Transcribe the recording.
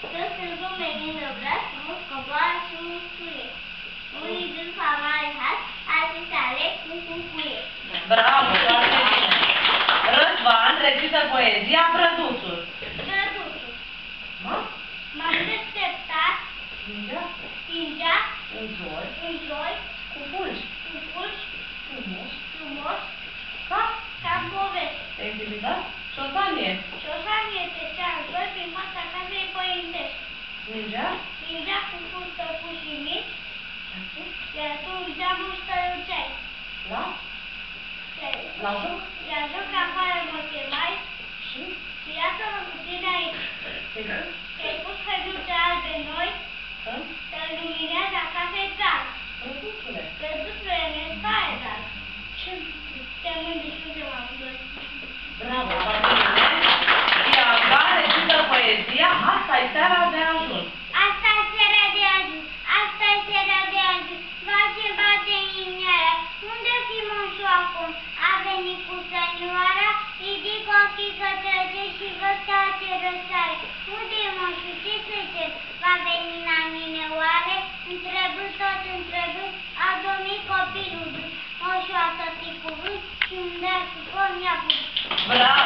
Toți sunt oamenii înăbrați, mulți coboară și mulți suie. Unii dând famare hat, alții se aleg cu cucuie. Bravo, foarte bine. Răzvan recită poezia Brăduțul. Brăduțul. M-am deșteptat, stingea, în zoi, cu fulgi, frumos, ca povești. te-ai intimidat? Șosanie. Șosanie trecea în zoi prin fața casei părintești. Mingea cu fustă și mici, iar tu în geamul străluceai. La joc? La joc afară mă chemai Și? și iată-mă cu tine aici. Te-ai pus hăinuțe albe noi, să luminează acasă-i țară. Brăduțule, ne stai, dar te mândri și de amândoi. Bravo, foarte bine. Bianca recită poezia Asta-i seara de ajuns. Asta-i seara de ajuns, asta-i seara de ajuns. Bate inimioara, unde-o fi moșul acum? A venit cu sănioara, ridic ochii către cer și văd că ce răsare. Unde-i moșul, ce se cer? Va veni la mine oare? Întrebând, a domnit copilul dus. Moșul a sosit cu vânt și unde a suport mi-a pus. Bravo!